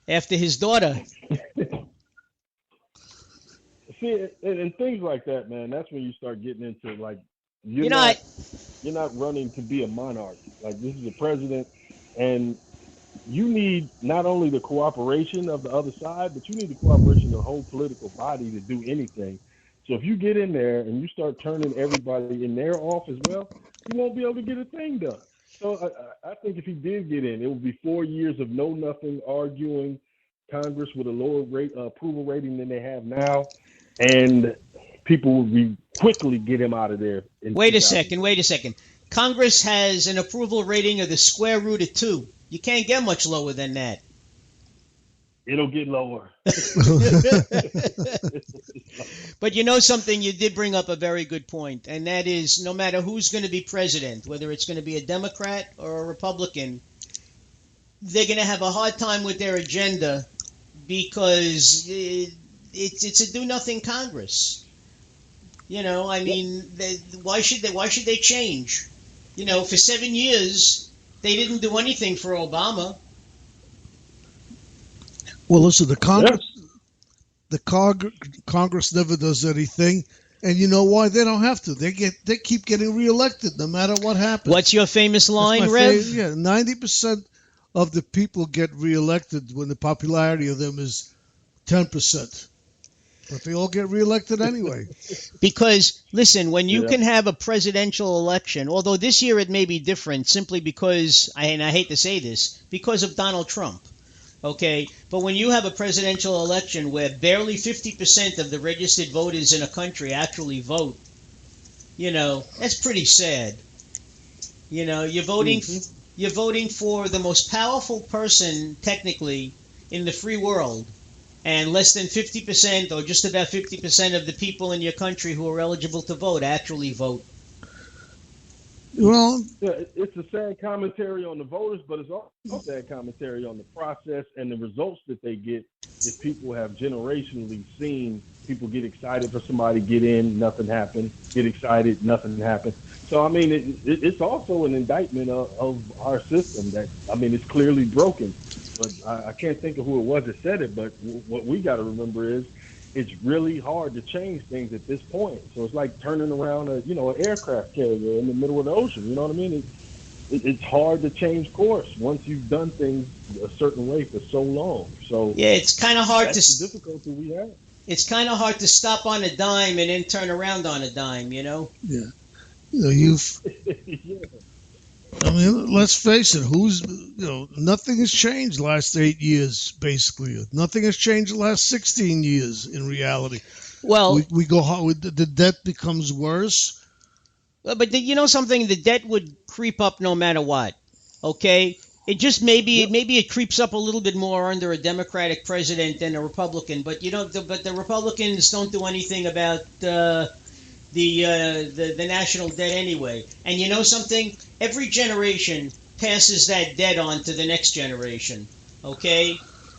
after his daughter. See, and things like that, man. That's when you start getting into like you're You know, I, not you're not running to be a monarch. Like this is a president, and you need not only the cooperation of the other side, but you need the cooperation of the whole political body to do anything. So if you get in there and you start turning everybody in their off as well, you won't be able to get a thing done. So I think if he did get in, it would be 4 years of no nothing arguing, Congress with a lower rate approval rating than they have now, and people would be quickly get him out of there in wait a second, 2020. wait a second. Congress has an approval rating of the square root of 2. You can't get much lower than that. It'll get lower. But you know something, you did bring up a very good point, and that is no matter who's going to be president, whether it's going to be a Democrat or a Republican, they're going to have a hard time with their agenda because it's a do nothing Congress. You know, I Yep. mean, why should they change? You know, for 7 years they didn't do anything for Obama. Well, listen, Yeah. Congress never does anything, and you know why? They don't have to. They keep getting reelected no matter what happens. What's your famous That's my line, favorite. Rev? Yeah, 90% of the people get reelected when the popularity of them is 10%, but they all get reelected anyway. Because, listen, when you Yeah. can have a presidential election, although this year it may be different simply because, and I hate to say this, because of Donald Trump. Okay, but when you have a presidential election where barely 50% of the registered voters in a country actually vote, you know, that's pretty sad. You know, Hmm. you're voting for the most powerful person technically in the free world, and less than 50% or just about 50% of the people in your country who are eligible to vote actually vote. Well, Yeah, it's a sad commentary on the voters, but it's also a sad commentary on the process and the results that they get if people have generationally seen people get excited for somebody to get in, nothing happened, get excited, nothing happened. So, I mean, it's also an indictment of our system that, I mean, it's clearly broken. But I can't think of who it was that said it, but what we got to remember is it's really hard to change things at this point. So it's like turning around an aircraft carrier in the middle of the ocean. You know what I mean? It's hard to change course once you've done things a certain way for so long. So Yeah, it's kind of hard to that's the difficulty we have. stop on a dime and then turn around on a dime, you know? yeah, you know, you've. Yeah. I mean, let's face it. Nothing has changed the last 8 years. Basically, nothing has changed the last 16 years. In reality, Well, we go the debt becomes worse. but you know something, the debt would creep up no matter what. Okay? It just Yep. maybe it creeps up a little bit more under a Democratic president than a Republican, but but the Republicans don't do anything about the national debt anyway. And you know something? Every generation passes that debt on to the next generation. Okay?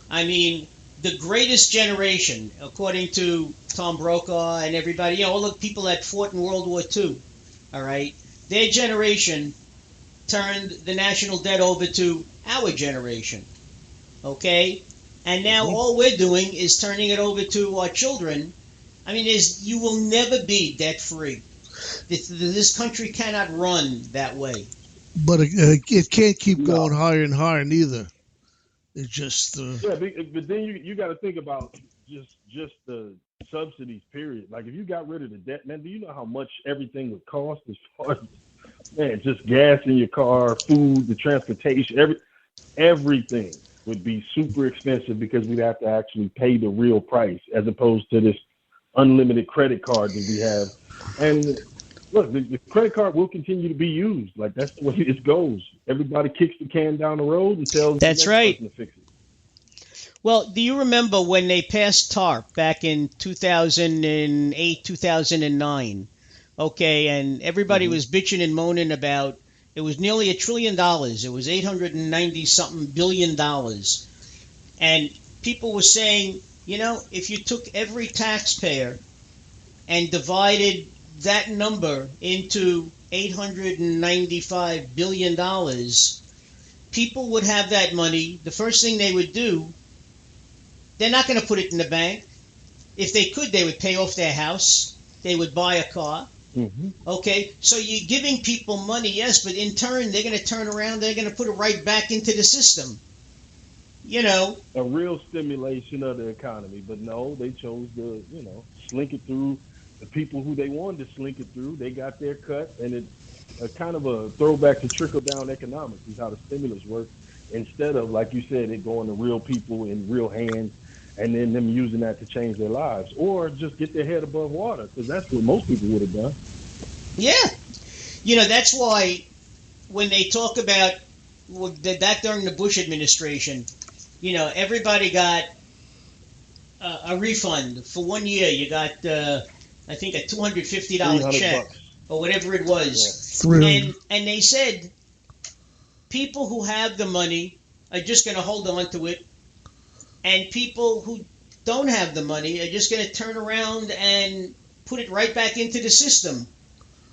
I mean, the greatest generation, according to Tom Brokaw and everybody, all the people that fought in World War II, all right, their generation turned the national debt over to our generation. Okay? And now Hmm. all we're doing is turning it over to our children. I mean, you will never be debt free. This country cannot run that way. But it can't keep going No. higher and higher neither. It just Yeah, but then you got to think about just the subsidies. Period. Like if you got rid of the debt, man, do you know how much everything would cost as far as man, just gas in your car, food, the transportation, everything would be super expensive because we'd have to actually pay the real price as opposed to this unlimited credit card that we have. And look, the credit card will continue to be used. Like that's the way it goes. Everybody kicks the can down the road and tells the That's next right. person to fix it. Well, do you remember when they passed TARP back in 2008, 2009? Okay, and everybody Hmm. was bitching and moaning about it was nearly $1 trillion. It was 890 something $billion. And people were saying, if you took every taxpayer and divided that number into $895 billion, people would have that money. The first thing they would do They're not going to put it in the bank. If they could, they would pay off their house. They would buy a car. Hmm. Okay, so you're giving people money, yes, but in turn, they're going to turn around. They're going to put it right back into the system. You know, A real stimulation of the economy, but no, they chose to, slink it through the people who they wanted to slink it through. They got their cut, and it's a kind of a throwback to trickle down economics is how the stimulus works. Instead of, like you said, it going to real people in real hands, and then them using that to change their lives, or just get their head above water, because that's what most people would have done. yeah. That's why when they talk about that during the Bush administration, everybody got a refund for 1 year. You got, I think, a $250 $300 check or whatever it was, 300. and they said people who have the money are just going to hold on to it, and people who don't have the money are just going to turn around and put it right back into the system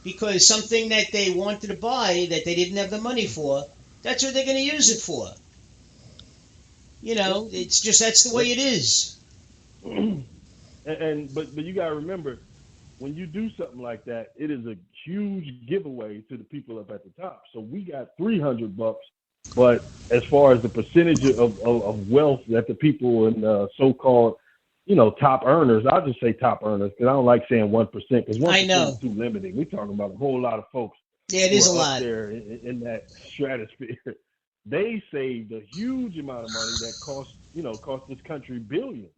because something that they wanted to buy that they didn't have the money for, that's what they're going to use it for. It's just that's the way it is. But you gotta remember, when you do something like that, it is a huge giveaway to the people up at the top. So we got $300, but as far as the percentage of wealth that the people in so-called top earners, I'll just say top earners because I don't like saying 1% because 1% is too limiting. We're talking about a whole lot of folks. Yeah, it is a who are lot up there in that stratosphere. They saved a huge amount of money that cost this country billions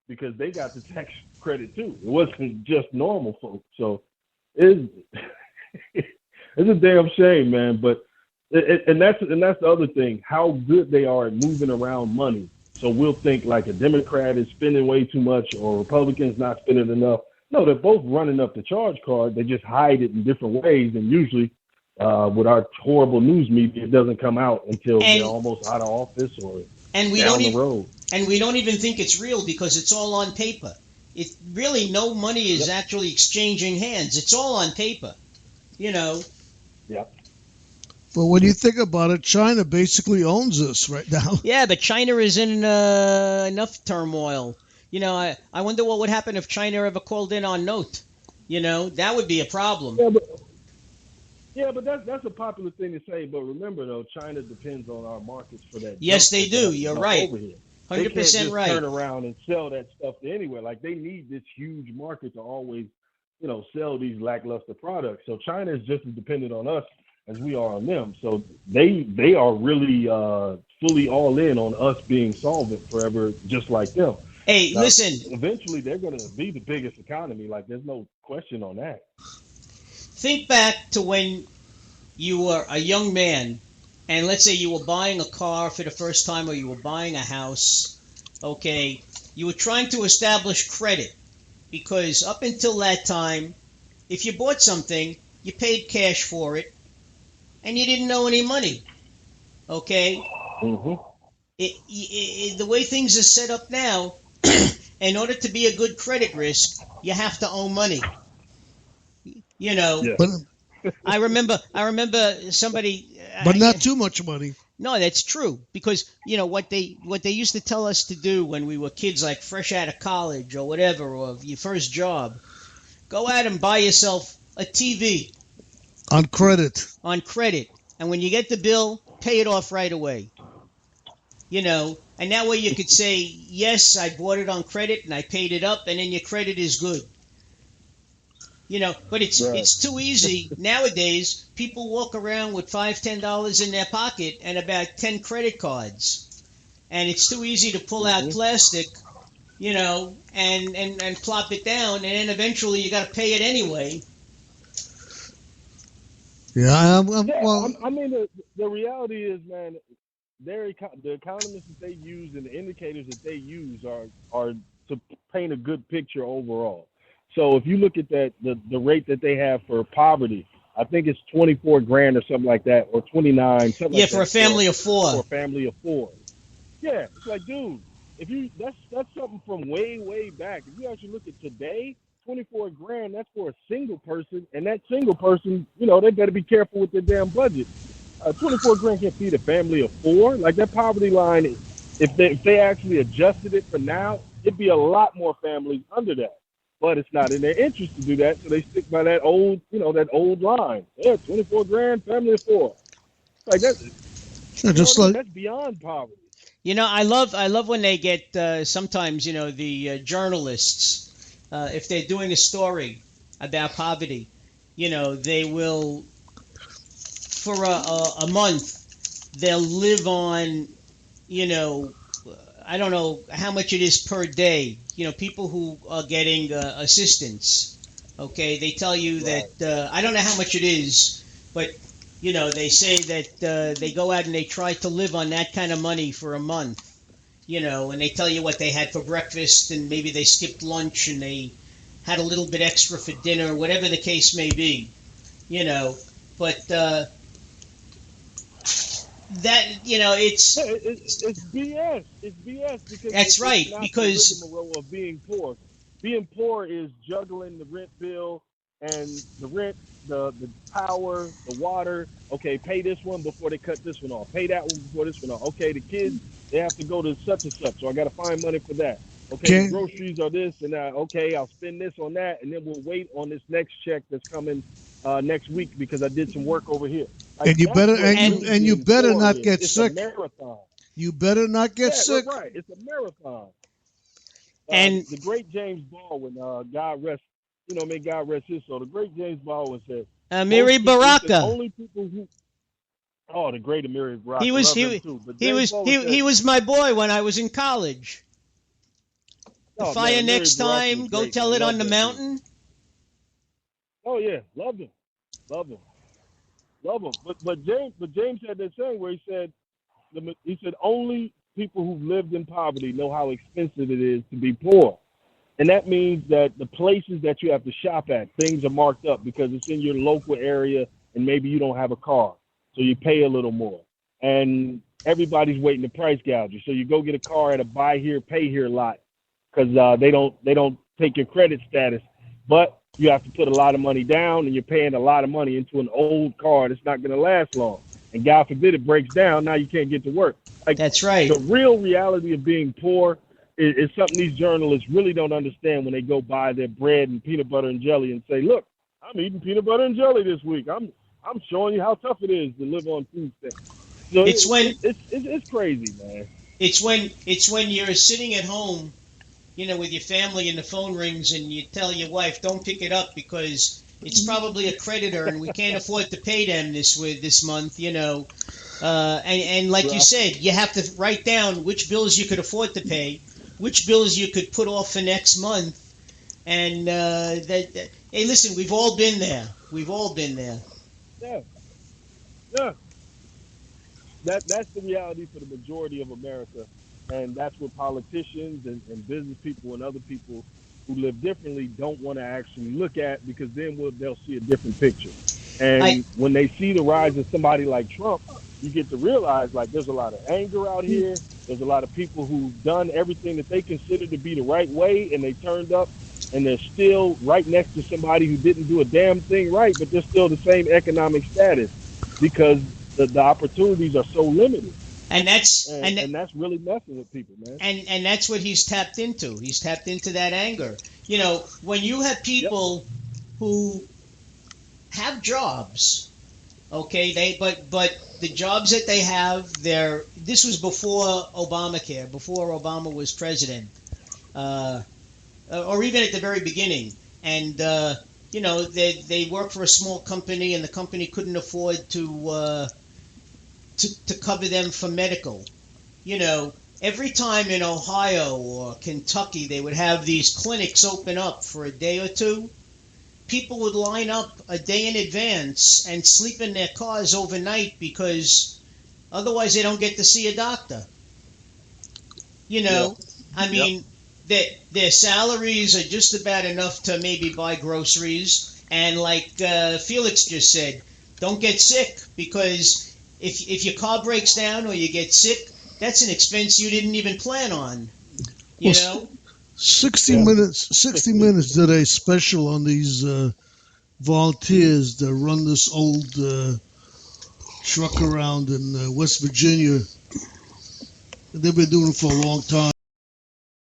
because they got the tax credit too. It wasn't just normal folks. So it's a damn shame, man. But and that's the other thing, how good they are at moving around money. So we'll think like a Democrat is spending way too much or Republicans not spending enough. No, they're both running up the charge card. They just hide it in different ways, and usually with our horrible news media, it doesn't come out until they're almost out of office or and we down don't the even, road. And we don't even think it's real because it's all on paper. It really no money is actually exchanging hands. It's all on paper. Yep. But when you think about it, China basically owns us right now. Yeah, but China is in enough turmoil. I wonder what would happen if China ever called in on note. That would be a problem. Yeah, but that's a popular thing to say. But remember, though, China depends on our markets for that. Yes, they do. You're right. Over here. 100% they can't just right. turn around and sell that stuff to anywhere. Like they need this huge market to always, sell these lackluster products. So China is just as dependent on us as we are on them. So they are really fully all in on us being solvent forever, just like them. Hey, now, listen. Eventually, they're going to be the biggest economy. Like there's no question on that. Think back to when you were a young man, and let's say you were buying a car for the first time or you were buying a house, okay? You were trying to establish credit because up until that time, if you bought something, you paid cash for it, and you didn't owe any money, okay? Mm-hmm. The way things are set up now, in order to be a good credit risk, you have to owe money. Yeah. I remember somebody, but not too much money. No, that's true because what they used to tell us to do when we were kids, like fresh out of college or whatever, or your first job, go out and buy yourself a TV on credit. And when you get the bill, pay it off right away. And that way you could say, yes, I bought it on credit and I paid it up, and then your credit is good. But it's too easy nowadays. People walk around with $5-10 in their pocket and about 10 credit cards, and it's too easy to pull out plastic, and plop it down, and then eventually you got to pay it anyway. Yeah, I mean, the reality is, man, the economists that they use and the indicators that they use are to paint a good picture overall. So if you look at that, the rate that they have for poverty, I think it's 24 grand or something like that, or 29. Something Yeah, like for that, a family of four. For a family of four. Yeah, it's like, dude, that's something from way back. If you actually look at today, 24 grand, that's for a single person, and that single person, they better be careful with their damn budget. 24 grand can't feed a family of four. Like that poverty line If they actually adjusted it for now, it'd be a lot more families under that. But it's not in their interest to do that, so they stick by that old, that old line. Yeah, 24 grand, family of four. Like that, just like that's beyond poverty. I love when they get sometimes the journalists if they're doing a story about poverty, they will for a month they'll live on I don't know how much it is per day. People who are getting assistance. Okay, they tell you that I don't know how much it is, but they say that they go out and they try to live on that kind of money for a month. And they tell you what they had for breakfast, and maybe they skipped lunch and they had a little bit extra for dinner, whatever the case may be. But that it's BS. It's BS because that's right. Not because the rigmarole of being poor. Being poor is juggling the rent bill and the rent, the power, the water. Okay, pay this one before they cut this one off. Pay that one before this one off. Okay, the kids, they have to go to such and such, so I got to find money for that. Okay, the groceries are this and that. Okay, I'll spend this on that, and then we'll wait on this next check that's coming next week because I did some work over here. And you better not get sick. It's a marathon. You better not get sick. Right. It's a marathon. And the great James Baldwin, God rest his soul. The great James Baldwin said, Amiri Baraka. Only people who, the great Amiri Baraka. He was my boy when I was in college. The fire next time. Go tell it on the mountain. Oh yeah, love him. But James had that saying where he said only people who've lived in poverty know how expensive it is to be poor. And that means that the places that you have to shop at, things are marked up because it's in your local area and maybe you don't have a car. So you pay a little more. And everybody's waiting to price gouge you. So you go get a car at a buy here, pay here lot because they don't take your credit status. But you have to put a lot of money down and you're paying a lot of money into an old car that's not going to last long. And God forbid it breaks down. Now you can't get to work. That's right. The real reality of being poor is something these journalists really don't understand when they go buy their bread and peanut butter and jelly and say, look, I'm eating peanut butter and jelly this week. I'm showing you how tough it is to live on food stamps. So it's crazy, man. It's when you're sitting at home, with your family and the phone rings and you tell your wife, don't pick it up because it's probably a creditor and we can't afford to pay them this month, and like you said, you have to write down which bills you could afford to pay, which bills you could put off for next month. And hey, listen, we've all been there. Yeah. That's the reality for the majority of America. And that's what politicians and business people and other people who live differently don't want to actually look at because then they'll see a different picture. And when they see the rise of somebody like Trump, you get to realize there's a lot of anger out here. There's a lot of people who've done everything that they consider to be the right way and they turned up and they're still right next to somebody who didn't do a damn thing right, but they're still the same economic status because the opportunities are so limited. And that's really messing with people, man. And that's what he's tapped into. He's tapped into that anger. When you have people who have jobs, okay, but the jobs that they have, this was before Obamacare, before Obama was president, or even at the very beginning, and they work for a small company, and the company couldn't afford to cover them for medical. Every time in Ohio or Kentucky they would have these clinics open up for a day or two, people would line up a day in advance and sleep in their cars overnight because otherwise they don't get to see a doctor. Their salaries are just about enough to maybe buy groceries. And like Felix just said, don't get sick because if your car breaks down or you get sick, that's an expense you didn't even plan on. 60 Minutes did a special on these volunteers that run this old truck around in West Virginia They've been doing it for a long time.